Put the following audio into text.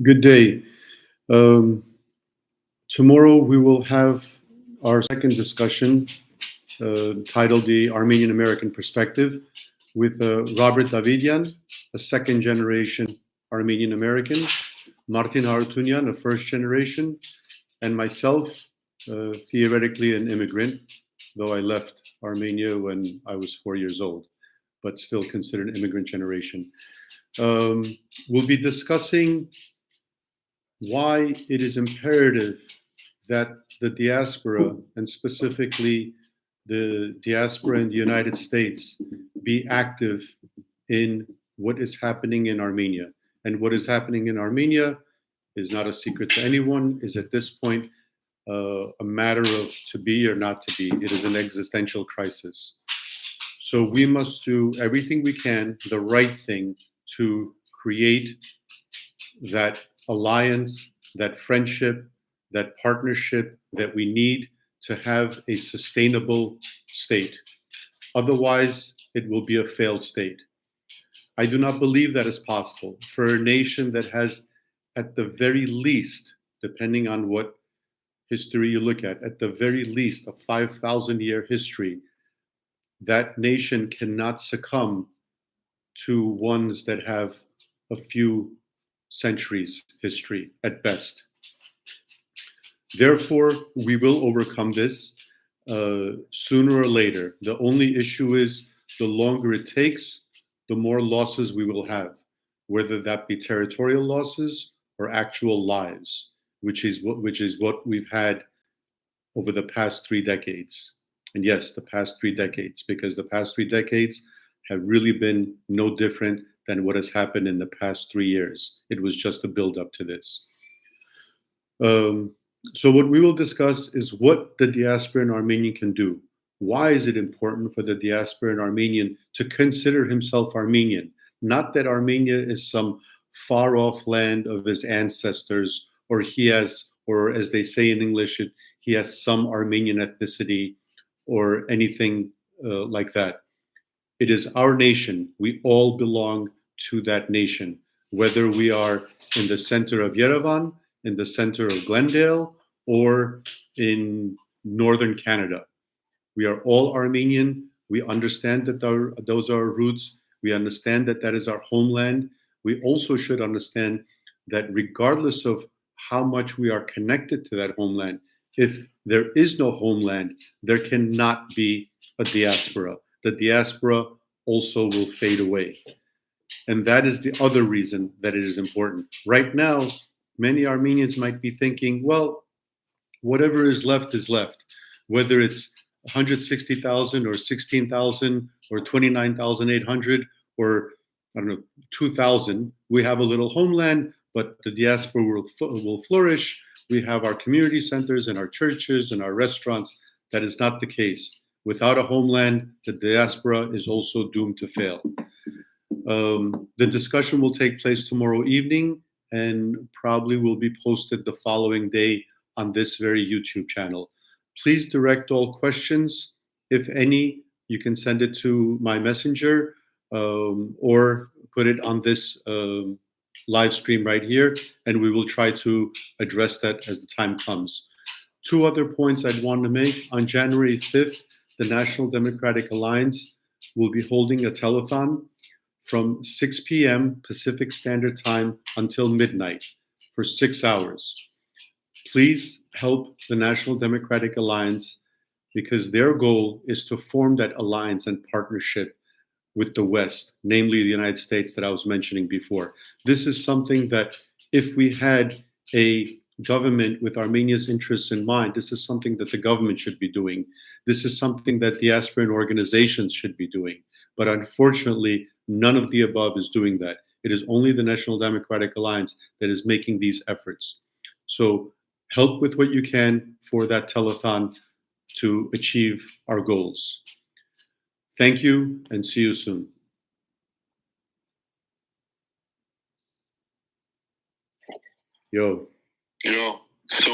Good day. Um, Tomorrow we will have our second discussion titled The Armenian-American Perspective with Robert Davidian, a second generation Armenian-American, Martin Harutyunyan, a first generation, and myself, theoretically an immigrant, though I left Armenia when I was 4 years old, but still considered immigrant generation. Um, we'll be discussing why it is imperative that the diaspora, and specifically the diaspora in the United States, be active in what is happening in Armenia. And what is happening in Armenia is not a secret to anyone, is at this point a matter of to be or not to be. It is an existential crisis. So we must do everything we can, the right thing, to create that alliance, that friendship, that partnership that we need to have a sustainable state. Otherwise, it will be a failed state. I do not believe that is possible for a nation that has, at the very least, depending on what history you look at the very least, a 5,000-year history. That nation cannot succumb to ones that have a few centuries history at best. Therefore, we will overcome this sooner or later. The only issue is the longer it takes, the more losses we will have, whether that be territorial losses or actual lives, which is what we've had over the past 3 decades. And yes, the past 3 decades, because the past 3 decades have really been no different than what has happened in the past 3 years. It was just a build up to this. So what we will discuss is what the diasporan Armenian can do. Why is it important for the diasporan Armenian to consider himself Armenian? Not that Armenia is some far off land of his ancestors, or he has, or as they say in English, he has some Armenian ethnicity or anything like that. It is our nation. We all belong to that nation, whether we are in the center of Yerevan, in the center of Glendale, or in northern Canada. We are all Armenian. We understand that those are our roots. We understand that that is our homeland. We also should understand that regardless of how much we are connected to that homeland, if there is no homeland, there cannot be a diaspora. The diaspora also will fade away. And that is the other reason that it is important. Right now, many Armenians might be thinking, well, whatever is left, whether it's 160,000 or 16,000 or 29,800 or I don't know 2,000. We have a little homeland, but the diaspora will flourish. We have our community centers and our churches and our restaurants. That is not the case. Without a homeland, the diaspora is also doomed to fail. The discussion will take place tomorrow evening and probably will be posted the following day on this very YouTube channel. Please direct all questions, if any. You can send it to my messenger or put it on this live stream right here, and we will try to address that as the time comes. Two other points I'd want to make. On January 5th, the National Democratic Alliance will be holding a telethon from 6 p.m. Pacific Standard Time until midnight for 6 hours. Please help the National Democratic Alliance because their goal is to form that alliance and partnership with the West, namely the United States that I was mentioning before. This is something that if we had a government with Armenia's interests in mind, this is something that the government should be doing. This is something that diasporan organizations should be doing. But unfortunately, none of the above is doing that. It is only the National Democratic Alliance that is making these efforts. So help with what you can for that telethon to achieve our goals. Thank you and see you soon. Yo. Yo. So